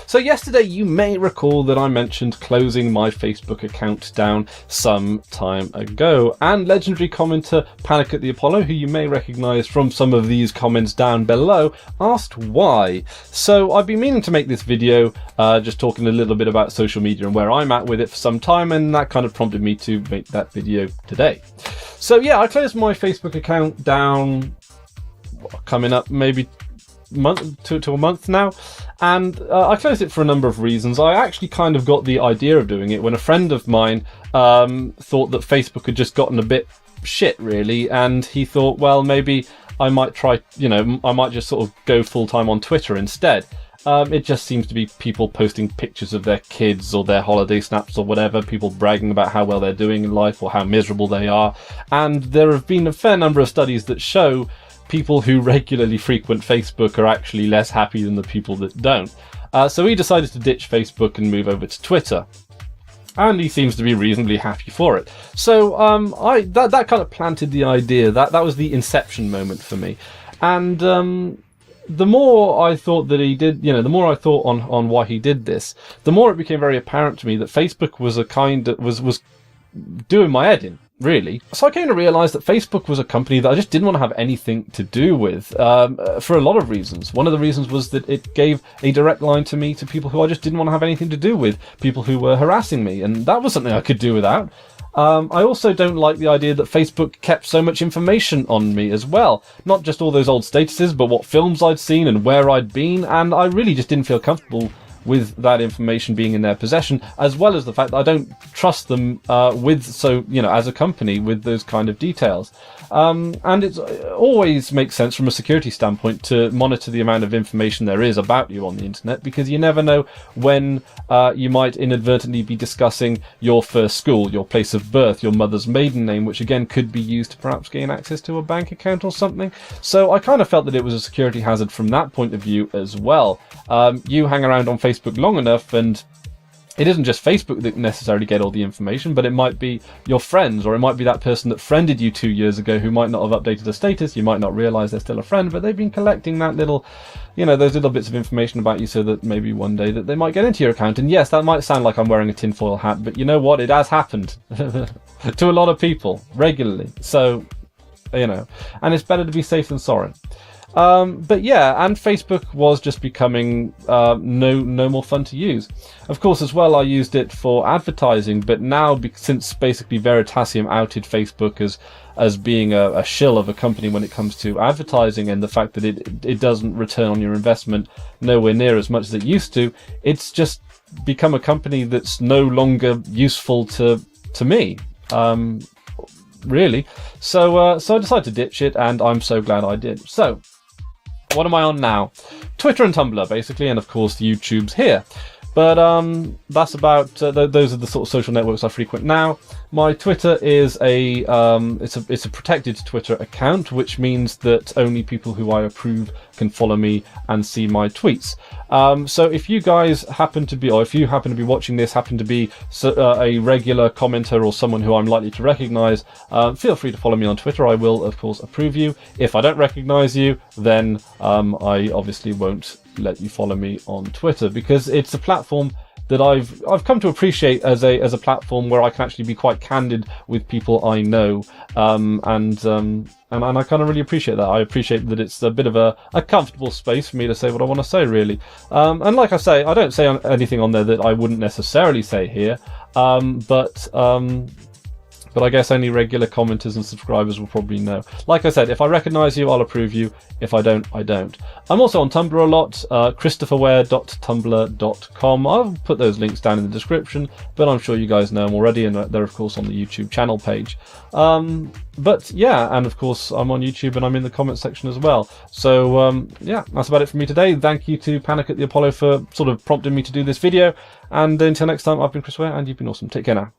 So yesterday you may recall that I mentioned closing my Facebook account down some time ago, and legendary commenter Panic at the Apollo, who you may recognise from some of these comments down below, asked why. So I've been meaning to make this video just talking a little bit about social media and where I'm at with it for some time, and that kind of prompted me to make that video today. So yeah, I closed my Facebook account down coming up maybe to a month now, and I closed it for a number of reasons. I actually kind of got the idea of doing it when a friend of mine thought that Facebook had just gotten a bit shit, really, and he thought, well, maybe I might try, I might just sort of go full-time on Twitter instead. It just seems to be people posting pictures of their kids or their holiday snaps or whatever, people bragging about how well they're doing in life or how miserable they are, and there have been a fair number of studies that show people who regularly frequent Facebook are actually less happy than the people that don't. So he decided to ditch Facebook and move over to Twitter. And he seems to be reasonably happy for it. So that kind of planted the idea. That was the inception moment for me. And the more I thought that he did, the more I thought on why he did this, the more it became very apparent to me that Facebook was was doing my head in, really. So I came to realise that Facebook was a company that I just didn't want to have anything to do with, for a lot of reasons. One of the reasons was that it gave a direct line to me to people who I just didn't want to have anything to do with, people who were harassing me, and that was something I could do without. I also don't like the idea that Facebook kept so much information on me as well. Not just all those old statuses, but what films I'd seen and where I'd been, and I really just didn't feel comfortable with that information being in their possession, as well as the fact that I don't trust them as a company with those kind of details. And it always makes sense from a security standpoint to monitor the amount of information there is about you on the internet, because you never know when you might inadvertently be discussing your first school, your place of birth, your mother's maiden name, which again could be used to perhaps gain access to a bank account or something. So I kind of felt that it was a security hazard from that point of view as well. You hang around on Facebook long enough, and it isn't just Facebook that necessarily get all the information, but it might be your friends, or it might be that person that friended you 2 years ago who might not have updated a status. You might not realise they're still a friend, but they've been collecting that little, those little bits of information about you so that maybe one day that they might get into your account. And yes, that might sound like I'm wearing a tinfoil hat, but you know what? It has happened to a lot of people regularly. So, and it's better to be safe than sorry. But yeah, and Facebook was just becoming no more fun to use. Of course, as well, I used it for advertising, but now, since basically Veritasium outed Facebook as being a shill of a company when it comes to advertising, and the fact that it doesn't return on your investment nowhere near as much as it used to, it's just become a company that's no longer useful to me. Really. So I decided to ditch it, and I'm so glad I did. So what am I on now? Twitter and Tumblr, basically, and of course YouTube's here. But that's about those are the sort of social networks I frequent now. My Twitter is it's a protected Twitter account, which means that only people who I approve can follow me and see my tweets. So if you guys happen to be, or if you happen to be watching this, happen to be a regular commenter or someone who I'm likely to recognise, feel free to follow me on Twitter. I will, of course, approve you. If I don't recognise you, then I obviously won't let you follow me on Twitter, because it's a platform that I've come to appreciate as a platform where I can actually be quite candid with people I know, and I kind of really appreciate that. I appreciate that it's a bit of a comfortable space for me to say what I want to say, really. And like I say, I don't say anything on there that I wouldn't necessarily say here, but I guess only regular commenters and subscribers will probably know. Like I said, if I recognise you, I'll approve you. If I don't, I don't. I'm also on Tumblr a lot, christopherware.tumblr.com. I'll put those links down in the description, but I'm sure you guys know them already, and they're of course on the YouTube channel page. But yeah, and of course I'm on YouTube and I'm in the comment section as well. So yeah, that's about it for me today. Thank you to Panic at the Apollo for sort of prompting me to do this video, and until next time, I've been Chris Ware, and you've been awesome. Take care now.